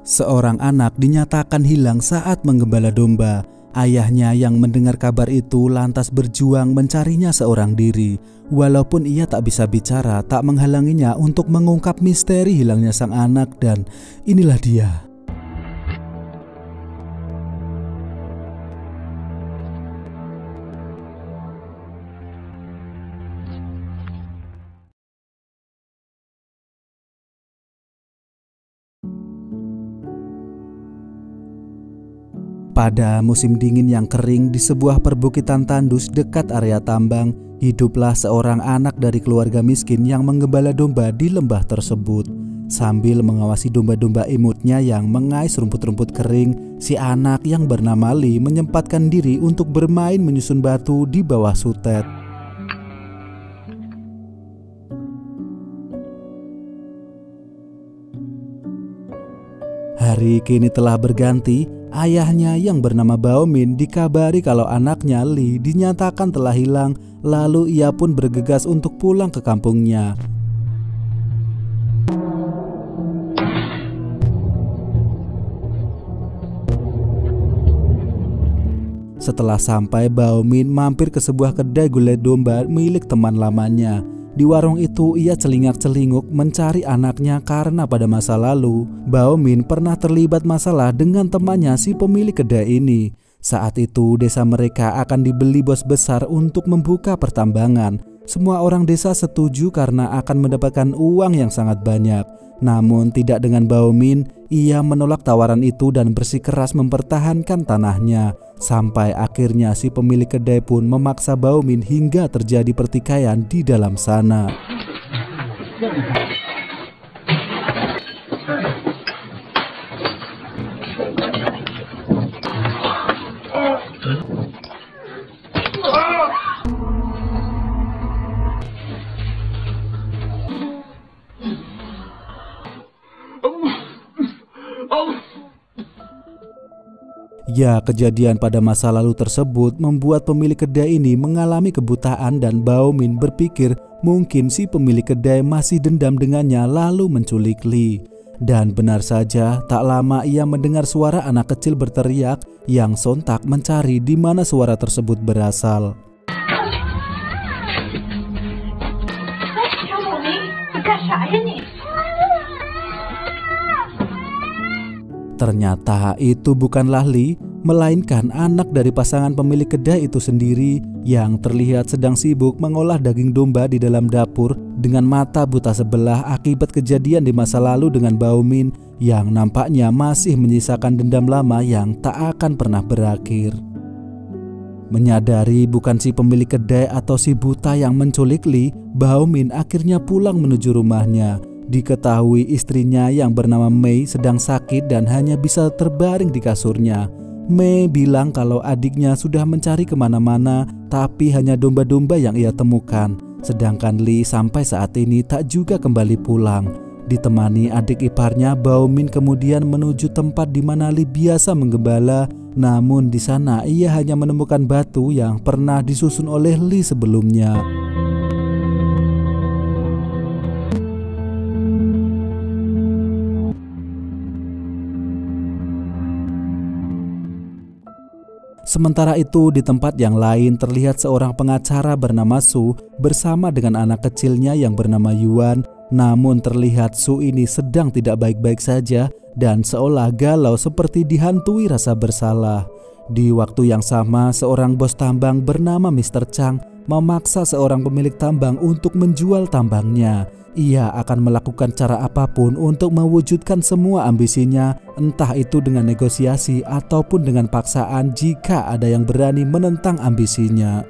Seorang anak dinyatakan hilang saat menggembala domba. Ayahnya yang mendengar kabar itu lantas berjuang mencarinya seorang diri. Walaupun ia tak bisa bicara, tak menghalanginya untuk mengungkap misteri hilangnya sang anak, dan inilah dia. Pada musim dingin yang kering di sebuah perbukitan tandus dekat area tambang, hiduplah seorang anak dari keluarga miskin yang menggembala domba di lembah tersebut. Sambil mengawasi domba-domba imutnya yang mengais rumput-rumput kering, si anak yang bernama Lee menyempatkan diri untuk bermain menyusun batu di bawah sutet. Hari kini telah berganti. Ayahnya yang bernama Baomin dikabari kalau anaknya Lee dinyatakan telah hilang, lalu ia pun bergegas untuk pulang ke kampungnya. Setelah sampai, Baomin mampir ke sebuah kedai gulai domba milik teman lamanya. Di warung itu ia celingak-celinguk mencari anaknya karena pada masa lalu Baomin pernah terlibat masalah dengan temannya si pemilik kedai ini. Saat itu desa mereka akan dibeli bos besar untuk membuka pertambangan. Semua orang desa setuju karena akan mendapatkan uang yang sangat banyak. Namun tidak dengan Baomin, ia menolak tawaran itu dan bersikeras mempertahankan tanahnya. Sampai akhirnya si pemilik kedai pun memaksa Baomin hingga terjadi pertikaian di dalam sana. Ya, kejadian pada masa lalu tersebut membuat pemilik kedai ini mengalami kebutaan dan Baomin berpikir mungkin si pemilik kedai masih dendam dengannya lalu menculik Lee. Dan benar saja, tak lama ia mendengar suara anak kecil berteriak yang sontak mencari di mana suara tersebut berasal. Ternyata itu bukanlah Lee, melainkan anak dari pasangan pemilik kedai itu sendiri yang terlihat sedang sibuk mengolah daging domba di dalam dapur dengan mata buta sebelah akibat kejadian di masa lalu dengan Baomin yang nampaknya masih menyisakan dendam lama yang tak akan pernah berakhir. Menyadari bukan si pemilik kedai atau si buta yang menculik Lee, Baomin akhirnya pulang menuju rumahnya. Diketahui istrinya yang bernama Mei sedang sakit dan hanya bisa terbaring di kasurnya. Mei bilang kalau adiknya sudah mencari kemana-mana, tapi hanya domba-domba yang ia temukan. Sedangkan Lee sampai saat ini tak juga kembali pulang. Ditemani adik iparnya, Baomin kemudian menuju tempat di mana Lee biasa menggembala. Namun di sana ia hanya menemukan batu yang pernah disusun oleh Lee sebelumnya. Sementara itu di tempat yang lain terlihat seorang pengacara bernama Su bersama dengan anak kecilnya yang bernama Yuan. Namun terlihat Su ini sedang tidak baik-baik saja dan seolah galau seperti dihantui rasa bersalah. Di waktu yang sama seorang bos tambang bernama Mr. Chang memaksa seorang pemilik tambang untuk menjual tambangnya. Ia akan melakukan cara apapun untuk mewujudkan semua ambisinya, entah itu dengan negosiasi ataupun dengan paksaan jika ada yang berani menentang ambisinya.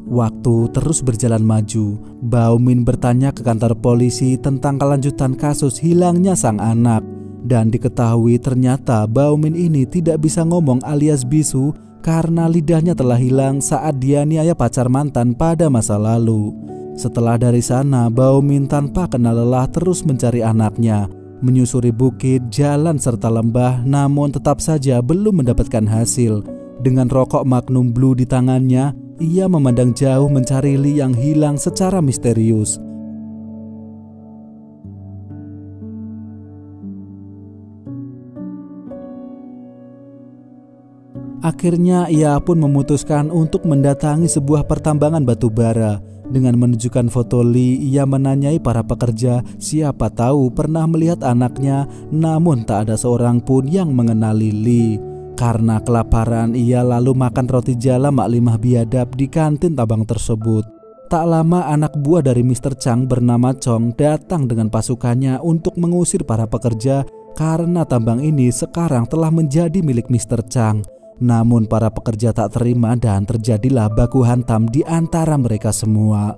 Waktu terus berjalan maju. Baomin bertanya ke kantor polisi tentang kelanjutan kasus hilangnya sang anak. Dan diketahui ternyata Baomin ini tidak bisa ngomong alias bisu karena lidahnya telah hilang saat dianiaya pacar mantan pada masa lalu. Setelah dari sana, Baomin tanpa kenal lelah terus mencari anaknya, menyusuri bukit, jalan serta lembah, namun tetap saja belum mendapatkan hasil. Dengan rokok Magnum Blue di tangannya, ia memandang jauh mencari Lee yang hilang secara misterius. Akhirnya ia pun memutuskan untuk mendatangi sebuah pertambangan batu bara. Dengan menunjukkan foto Lee, ia menanyai para pekerja siapa tahu pernah melihat anaknya, namun tak ada seorang pun yang mengenali Lee. Karena kelaparan, ia lalu makan roti jala maklimah biadab di kantin tambang tersebut. Tak lama anak buah dari Mr. Chang bernama Chong datang dengan pasukannya untuk mengusir para pekerja karena tambang ini sekarang telah menjadi milik Mr. Chang. Namun para pekerja tak terima dan terjadilah baku hantam di antara mereka semua.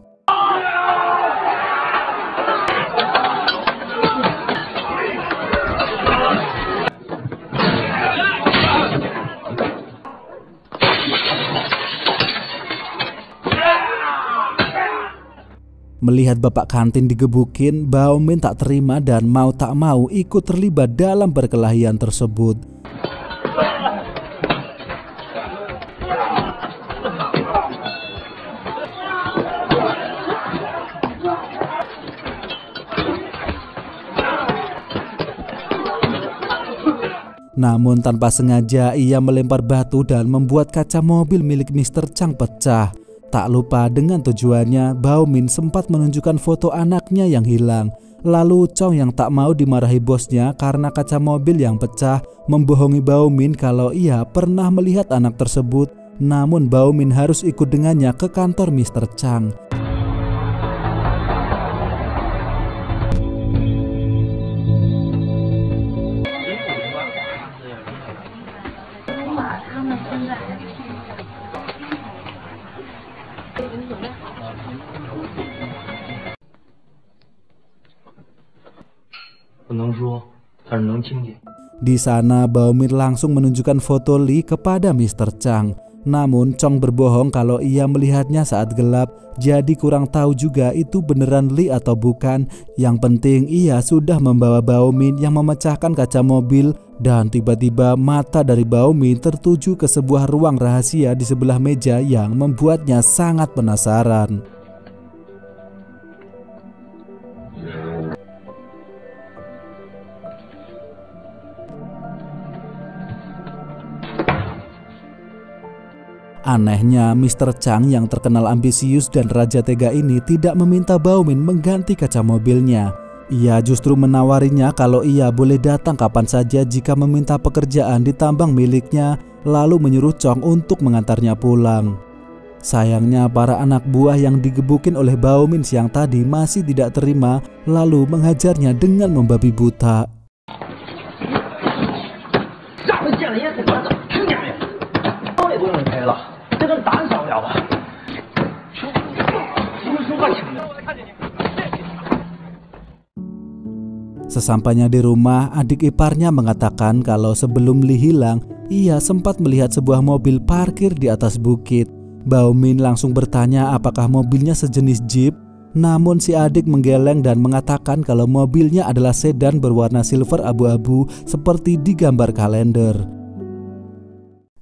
Melihat bapak kantin digebukin, Bao Min tak terima dan mau tak mau ikut terlibat dalam perkelahian tersebut. Namun tanpa sengaja ia melempar batu dan membuat kaca mobil milik Mr. Chang pecah. Tak lupa dengan tujuannya, Bao Min sempat menunjukkan foto anaknya yang hilang. Lalu Chong yang tak mau dimarahi bosnya karena kaca mobil yang pecah membohongi Bao Min kalau ia pernah melihat anak tersebut. Namun Bao Min harus ikut dengannya ke kantor Mr. Chang. Di sana Bao Min langsung menunjukkan foto Lee kepada Mr. Chang. Namun Chong berbohong kalau ia melihatnya saat gelap, jadi kurang tahu juga itu beneran Lee atau bukan. Yang penting ia sudah membawa Bao Min yang memecahkan kaca mobil, dan tiba-tiba mata dari Bao Min tertuju ke sebuah ruang rahasia di sebelah meja yang membuatnya sangat penasaran. Anehnya, Mr. Chang yang terkenal ambisius dan raja tega ini tidak meminta Bao Min mengganti kaca mobilnya. Ia justru menawarinya kalau ia boleh datang kapan saja jika meminta pekerjaan di tambang miliknya, lalu menyuruh Chong untuk mengantarnya pulang. Sayangnya para anak buah yang digebukin oleh Bao Min siang tadi masih tidak terima, lalu menghajarnya dengan membabi buta. Sesampainya di rumah, adik iparnya mengatakan kalau sebelum Lee hilang, ia sempat melihat sebuah mobil parkir di atas bukit. Bao Min langsung bertanya apakah mobilnya sejenis jeep. Namun si adik menggeleng dan mengatakan kalau mobilnya adalah sedan berwarna silver abu-abu seperti di gambar kalender.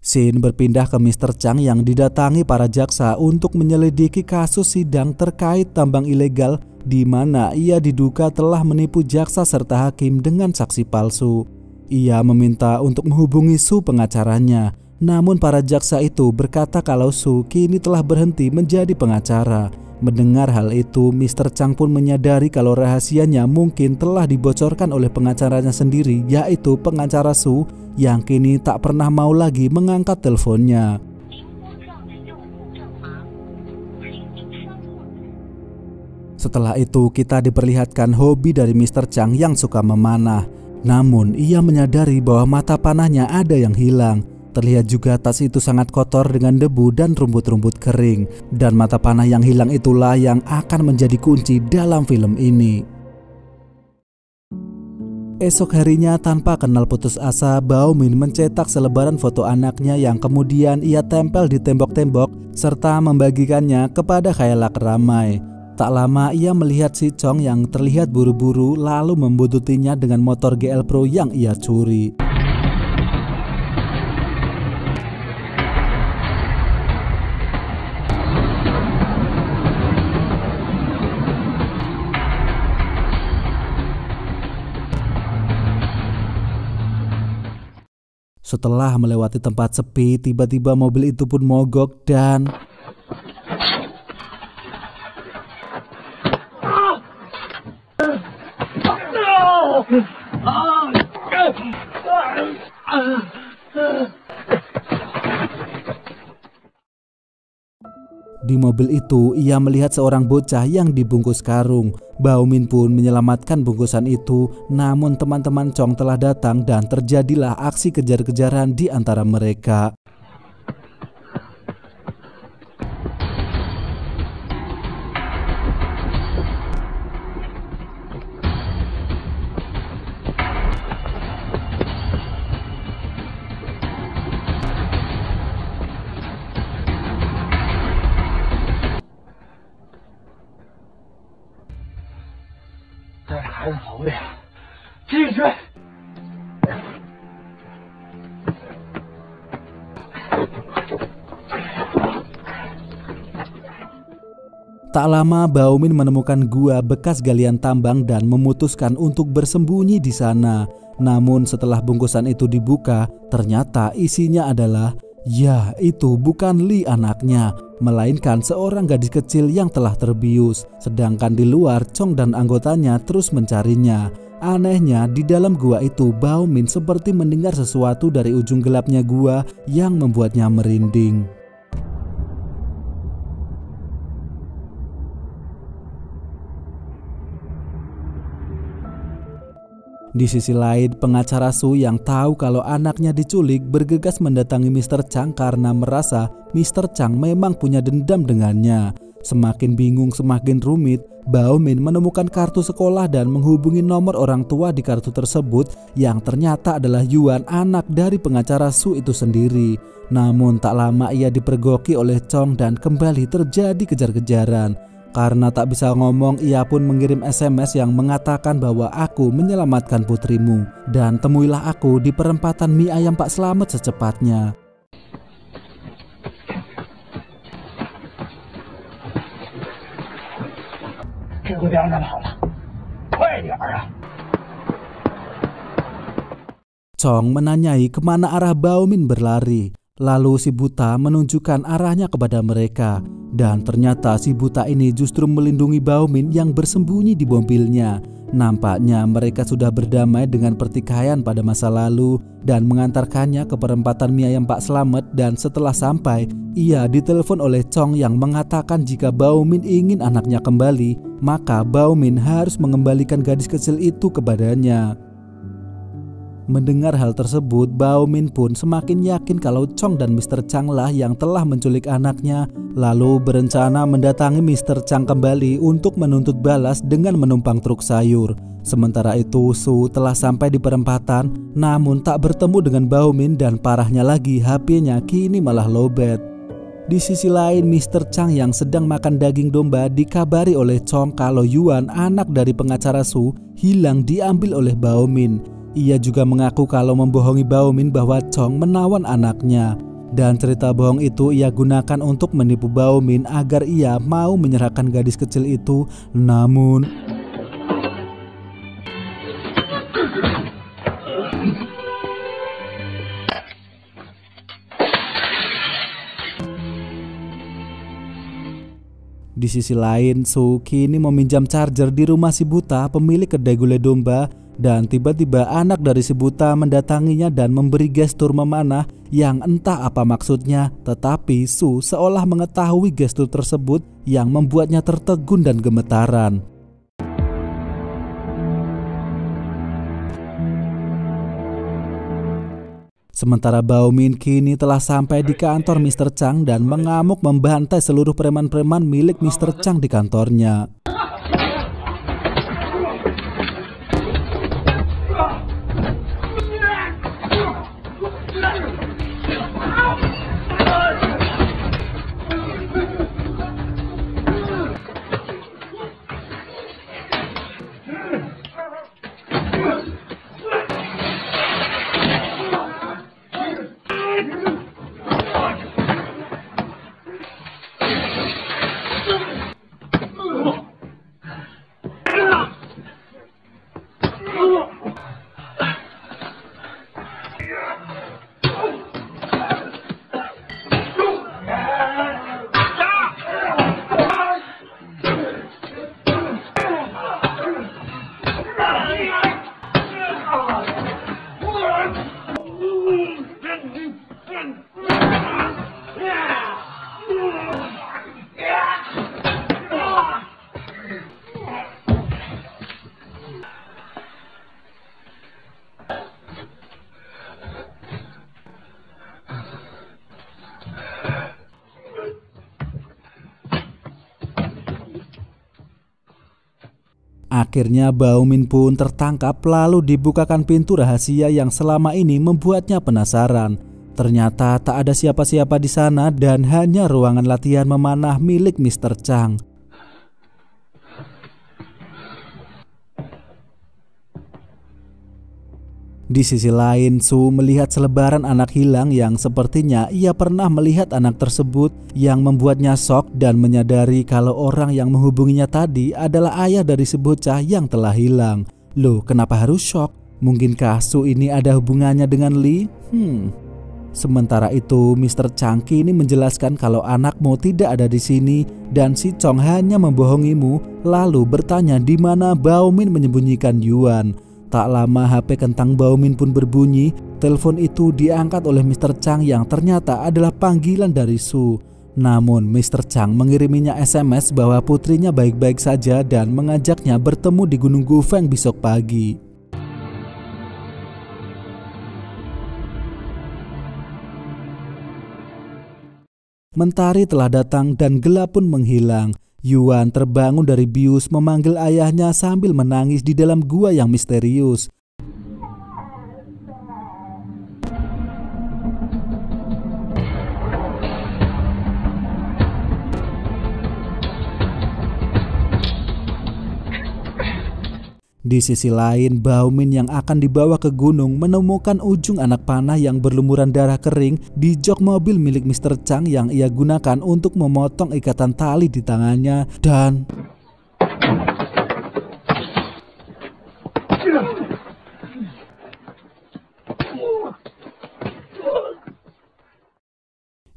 Scene berpindah ke Mr. Chang yang didatangi para jaksa untuk menyelidiki kasus sidang terkait tambang ilegal di mana ia diduga telah menipu jaksa serta hakim dengan saksi palsu. Ia meminta untuk menghubungi Su pengacaranya, namun para jaksa itu berkata kalau Su kini telah berhenti menjadi pengacara. Mendengar hal itu, Mr. Chang pun menyadari kalau rahasianya mungkin telah dibocorkan oleh pengacaranya sendiri, yaitu pengacara Su yang kini tak pernah mau lagi mengangkat teleponnya. Setelah itu kita diperlihatkan hobi dari Mr. Chang yang suka memanah. Namun ia menyadari bahwa mata panahnya ada yang hilang. Terlihat juga tas itu sangat kotor dengan debu dan rumput-rumput kering. Dan mata panah yang hilang itulah yang akan menjadi kunci dalam film ini. Esok harinya tanpa kenal putus asa, Bao Min mencetak selebaran foto anaknya yang kemudian ia tempel di tembok-tembok serta membagikannya kepada khalayak ramai. Tak lama ia melihat si Chong yang terlihat buru-buru lalu membuntutinya dengan motor GL Pro yang ia curi. Setelah melewati tempat sepi, tiba-tiba mobil itu pun mogok dan di mobil itu ia melihat seorang bocah yang dibungkus karung. Bao Min pun menyelamatkan bungkusan itu, namun teman-teman Chong telah datang dan terjadilah aksi kejar-kejaran di antara mereka. Tak lama Bao Min menemukan gua bekas galian tambang dan memutuskan untuk bersembunyi di sana. Namun setelah bungkusan itu dibuka, ternyata isinya adalah, ya itu bukan Lee anaknya, melainkan seorang gadis kecil yang telah terbius. Sedangkan di luar Chong dan anggotanya terus mencarinya. Anehnya di dalam gua itu Bao Min seperti mendengar sesuatu dari ujung gelapnya gua yang membuatnya merinding. Di sisi lain, pengacara Su yang tahu kalau anaknya diculik bergegas mendatangi Mr. Chang karena merasa Mr. Chang memang punya dendam dengannya. Semakin bingung semakin rumit, Bao Min menemukan kartu sekolah dan menghubungi nomor orang tua di kartu tersebut yang ternyata adalah Yuan, anak dari pengacara Su itu sendiri. Namun tak lama ia dipergoki oleh Chong dan kembali terjadi kejar-kejaran. Karena tak bisa ngomong, ia pun mengirim SMS yang mengatakan bahwa aku menyelamatkan putrimu dan temuilah aku di perempatan mie ayam Pak Slamet secepatnya. Chong menanyai kemana arah Bao Min berlari. Lalu si buta menunjukkan arahnya kepada mereka. Dan ternyata si buta ini justru melindungi Bao Min yang bersembunyi di mobilnya. Nampaknya mereka sudah berdamai dengan pertikaian pada masa lalu dan mengantarkannya ke perempatan mie ayam Pak Slamet. Dan setelah sampai, ia ditelepon oleh Chong yang mengatakan jika Bao Min ingin anaknya kembali, maka Bao Min harus mengembalikan gadis kecil itu kepadanya. Mendengar hal tersebut, Bao Min pun semakin yakin kalau Chong dan Mr. Chang lah yang telah menculik anaknya, lalu berencana mendatangi Mr. Chang kembali untuk menuntut balas dengan menumpang truk sayur. Sementara itu, Su telah sampai di perempatan, namun tak bertemu dengan Bao Min dan parahnya lagi HP-nya kini malah lowbat. Di sisi lain, Mr. Chang yang sedang makan daging domba dikabari oleh Chong kalau Yuan, anak dari pengacara Su, hilang diambil oleh Bao Min. Ia juga mengaku kalau membohongi Bao Min bahwa Chong menawan anaknya. Dan cerita bohong itu ia gunakan untuk menipu Bao Min agar ia mau menyerahkan gadis kecil itu. Namun di sisi lain, Su kini meminjam charger di rumah si buta, pemilik kedai gulai domba. Dan tiba-tiba anak dari si buta mendatanginya dan memberi gestur memanah yang entah apa maksudnya. Tetapi Su seolah mengetahui gestur tersebut yang membuatnya tertegun dan gemetaran. Sementara Bao Min kini telah sampai di kantor Mr. Chang dan mengamuk membantai seluruh preman-preman milik Mr. Chang di kantornya. Akhirnya Baomin pun tertangkap, lalu dibukakan pintu rahasia yang selama ini membuatnya penasaran. Ternyata tak ada siapa-siapa di sana dan hanya ruangan latihan memanah milik Mr. Chang. Di sisi lain, Su melihat selebaran anak hilang yang sepertinya ia pernah melihat anak tersebut, yang membuatnya shock dan menyadari kalau orang yang menghubunginya tadi adalah ayah dari si bocah yang telah hilang. Loh, kenapa harus shock? Mungkinkah Su ini ada hubungannya dengan Lee? Sementara itu, Mr. Chang kini menjelaskan kalau anakmu tidak ada di sini dan si Chong hanya membohongimu, lalu bertanya di mana Baomin menyembunyikan Yuan. Tak lama HP kentang Baomin pun berbunyi. Telepon itu diangkat oleh Mr. Chang yang ternyata adalah panggilan dari Su. Namun Mr. Chang mengiriminya SMS bahwa putrinya baik-baik saja dan mengajaknya bertemu di Gunung Gufeng besok pagi. Mentari telah datang dan gelap pun menghilang. Yuan terbangun dari bius memanggil ayahnya sambil menangis di dalam gua yang misterius. Di sisi lain, Baomin yang akan dibawa ke gunung menemukan ujung anak panah yang berlumuran darah kering di jok mobil milik Mr. Chang yang ia gunakan untuk memotong ikatan tali di tangannya dan...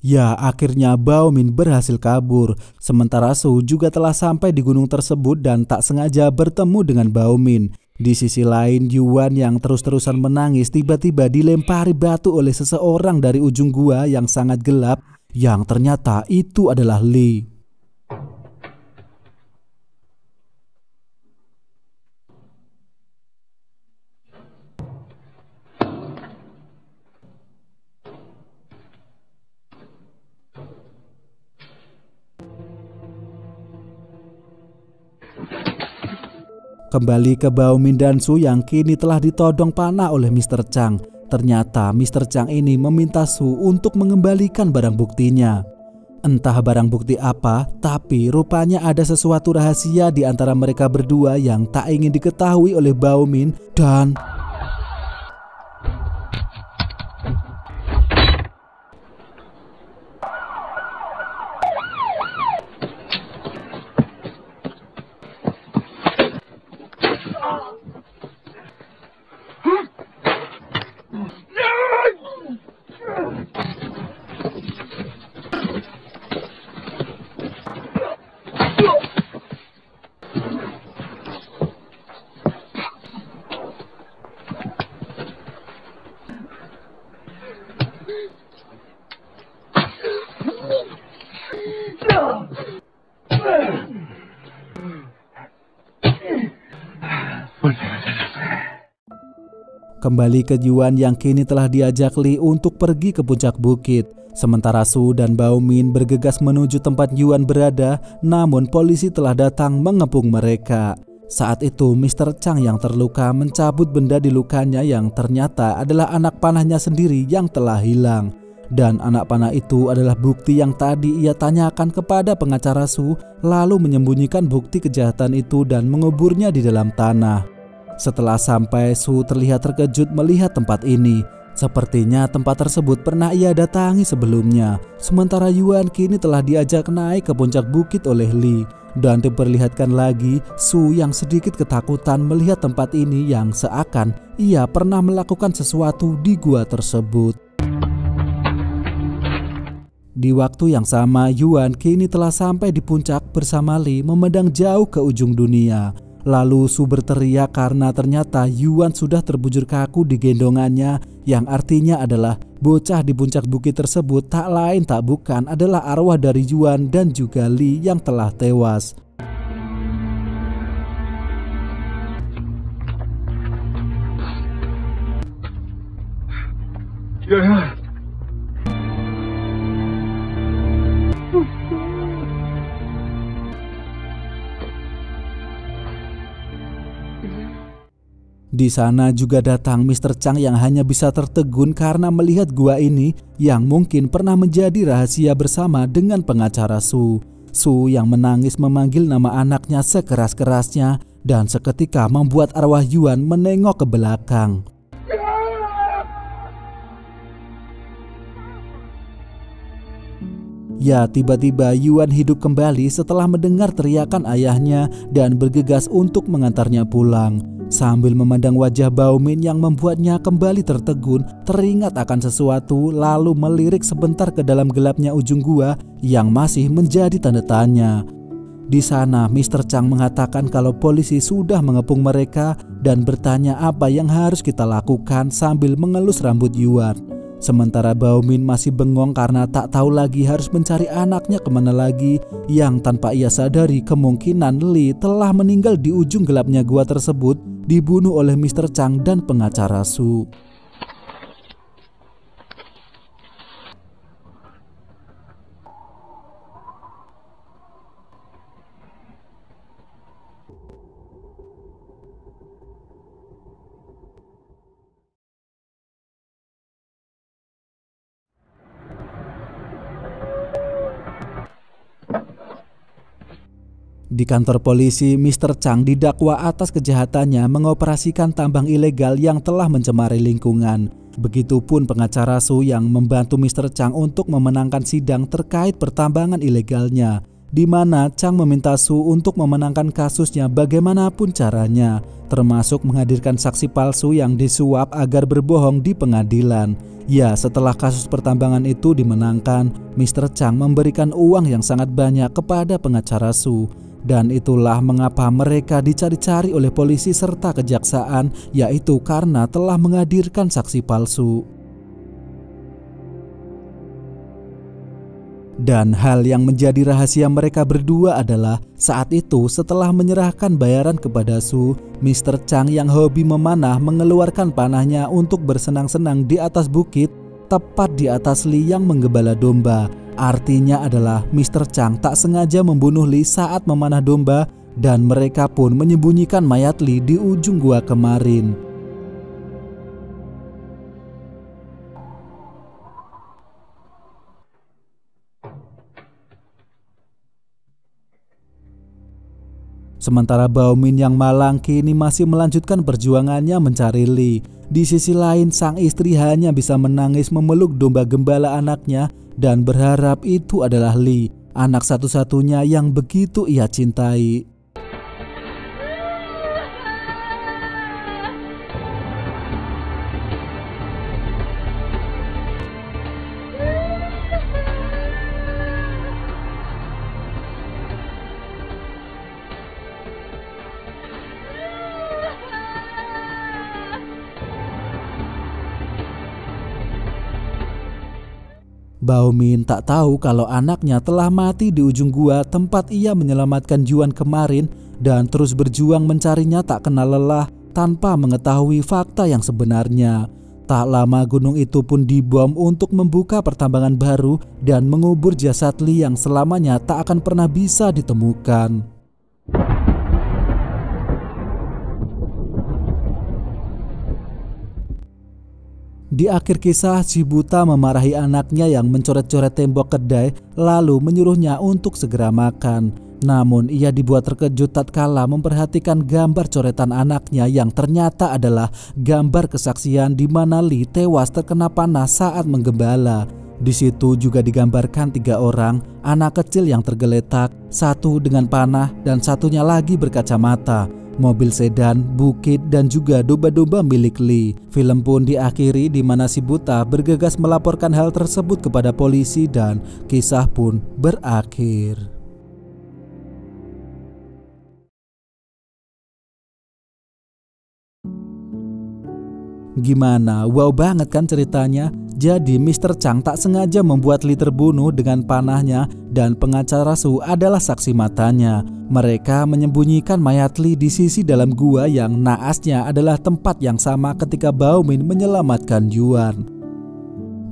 Ya, akhirnya Baomin berhasil kabur. Sementara Su juga telah sampai di gunung tersebut dan tak sengaja bertemu dengan Baomin. Di sisi lain, Yuan yang terus-terusan menangis tiba-tiba dilempari batu oleh seseorang dari ujung gua yang sangat gelap, yang ternyata itu adalah Lee. Kembali ke Baomin dan Su yang kini telah ditodong panah oleh Mr. Chang. Ternyata Mr. Chang ini meminta Su untuk mengembalikan barang buktinya. Entah barang bukti apa, tapi rupanya ada sesuatu rahasia di antara mereka berdua yang tak ingin diketahui oleh Baomin dan... Kembali ke Yuan yang kini telah diajak Lee untuk pergi ke puncak bukit. Sementara Su dan Baomin bergegas menuju tempat Yuan berada, namun polisi telah datang mengepung mereka. Saat itu Mr. Chang yang terluka mencabut benda di lukanya yang ternyata adalah anak panahnya sendiri yang telah hilang. Dan anak panah itu adalah bukti yang tadi ia tanyakan kepada pengacara Su, lalu menyembunyikan bukti kejahatan itu dan menguburnya di dalam tanah. Setelah sampai, Su terlihat terkejut melihat tempat ini. Sepertinya tempat tersebut pernah ia datangi sebelumnya. Sementara Yuan kini telah diajak naik ke puncak bukit oleh Lee. Dan diperlihatkan lagi Su yang sedikit ketakutan melihat tempat ini yang seakan ia pernah melakukan sesuatu di gua tersebut. Di waktu yang sama, Yuan kini telah sampai di puncak bersama Lee memandang jauh ke ujung dunia. Lalu Su berteriak karena ternyata Yuan sudah terbujur kaku di gendongannya, yang artinya adalah bocah di puncak bukit tersebut tak lain tak bukan adalah arwah dari Yuan dan juga Lee yang telah tewas. Di sana juga datang Mr. Chang yang hanya bisa tertegun karena melihat gua ini yang mungkin pernah menjadi rahasia bersama dengan pengacara Su. Su yang menangis memanggil nama anaknya sekeras-kerasnya dan seketika membuat arwah Yuan menengok ke belakang. Ya, tiba-tiba Yuan hidup kembali setelah mendengar teriakan ayahnya dan bergegas untuk mengantarnya pulang. Sambil memandang wajah Bao Min yang membuatnya kembali tertegun, teringat akan sesuatu lalu melirik sebentar ke dalam gelapnya ujung gua yang masih menjadi tanda tanya. Di sana Mr. Chang mengatakan kalau polisi sudah mengepung mereka dan bertanya apa yang harus kita lakukan sambil mengelus rambut Yuan. Sementara Bao Min masih bengong karena tak tahu lagi harus mencari anaknya kemana lagi, yang tanpa ia sadari kemungkinan Li telah meninggal di ujung gelapnya gua tersebut, dibunuh oleh Mr. Chang dan pengacara Su. Di kantor polisi, Mr. Chang didakwa atas kejahatannya mengoperasikan tambang ilegal yang telah mencemari lingkungan. Begitupun pengacara Su yang membantu Mr. Chang untuk memenangkan sidang terkait pertambangan ilegalnya, di mana Chang meminta Su untuk memenangkan kasusnya bagaimanapun caranya, termasuk menghadirkan saksi palsu yang disuap agar berbohong di pengadilan. Ya, setelah kasus pertambangan itu dimenangkan, Mr. Chang memberikan uang yang sangat banyak kepada pengacara Su. Dan itulah mengapa mereka dicari-cari oleh polisi serta kejaksaan, yaitu karena telah menghadirkan saksi palsu. Dan hal yang menjadi rahasia mereka berdua adalah saat itu setelah menyerahkan bayaran kepada Su, Mr. Chang yang hobi memanah mengeluarkan panahnya untuk bersenang-senang di atas bukit, tepat di atas Li yang menggembala domba. Artinya adalah Mr. Chang tak sengaja membunuh Li saat memanah domba dan mereka pun menyembunyikan mayat Li di ujung gua kemarin. Sementara Bao Min yang malang kini masih melanjutkan perjuangannya mencari Li. Di sisi lain, sang istri hanya bisa menangis memeluk domba gembala anaknya dan berharap itu adalah Li, anak satu-satunya yang begitu ia cintai. Bao Min tak tahu kalau anaknya telah mati di ujung gua tempat ia menyelamatkan Yuan kemarin dan terus berjuang mencarinya tak kenal lelah tanpa mengetahui fakta yang sebenarnya. Tak lama gunung itu pun dibom untuk membuka pertambangan baru dan mengubur jasad Li yang selamanya tak akan pernah bisa ditemukan. Di akhir kisah, si buta memarahi anaknya yang mencoret-coret tembok kedai lalu menyuruhnya untuk segera makan. Namun ia dibuat terkejut tatkala memperhatikan gambar coretan anaknya yang ternyata adalah gambar kesaksian di mana Li tewas terkena panah saat menggembala. Di situ juga digambarkan 3 orang, anak kecil yang tergeletak, satu dengan panah dan satunya lagi berkacamata. Mobil sedan, bukit, dan juga domba-domba milik Li. Film pun diakhiri di mana si buta bergegas melaporkan hal tersebut kepada polisi dan kisah pun berakhir. Gimana? Wow banget kan ceritanya? Jadi Mr. Chang tak sengaja membuat Li terbunuh dengan panahnya dan pengacara Su adalah saksi matanya. Mereka menyembunyikan mayat Li di sisi dalam gua yang naasnya adalah tempat yang sama ketika Bao Min menyelamatkan Yuan.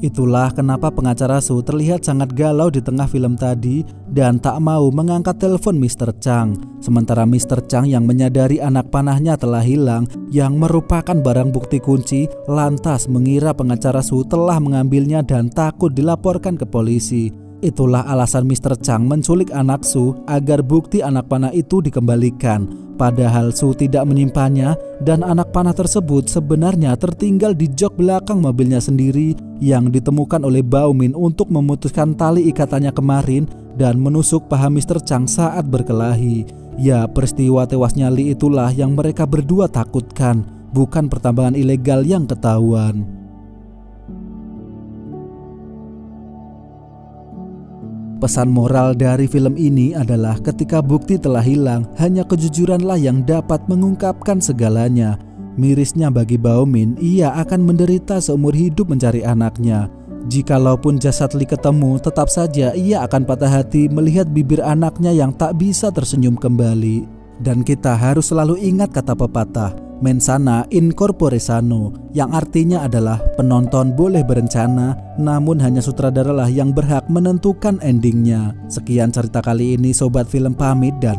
Itulah kenapa pengacara Su terlihat sangat galau di tengah film tadi dan tak mau mengangkat telepon Mr. Chang. Sementara Mr. Chang yang menyadari anak panahnya telah hilang yang merupakan barang bukti kunci, lantas mengira pengacara Su telah mengambilnya dan takut dilaporkan ke polisi. Itulah alasan Mr. Chang menculik anak Su agar bukti anak panah itu dikembalikan. Padahal Su tidak menyimpannya dan anak panah tersebut sebenarnya tertinggal di jok belakang mobilnya sendiri yang ditemukan oleh Bao Min untuk memutuskan tali ikatannya kemarin dan menusuk paha Mr. Chang saat berkelahi. Ya, peristiwa tewasnya Lee itulah yang mereka berdua takutkan, bukan pertambangan ilegal yang ketahuan. Pesan moral dari film ini adalah ketika bukti telah hilang, hanya kejujuranlah yang dapat mengungkapkan segalanya. Mirisnya bagi Bao Min, ia akan menderita seumur hidup mencari anaknya. Jikalaupun jasad Lee ketemu, tetap saja ia akan patah hati melihat bibir anaknya yang tak bisa tersenyum kembali. Dan kita harus selalu ingat kata pepatah, mens sana in corpore sano, yang artinya adalah penonton boleh berencana, namun hanya sutradaralah yang berhak menentukan endingnya. Sekian cerita kali ini, Sobat Film pamit dan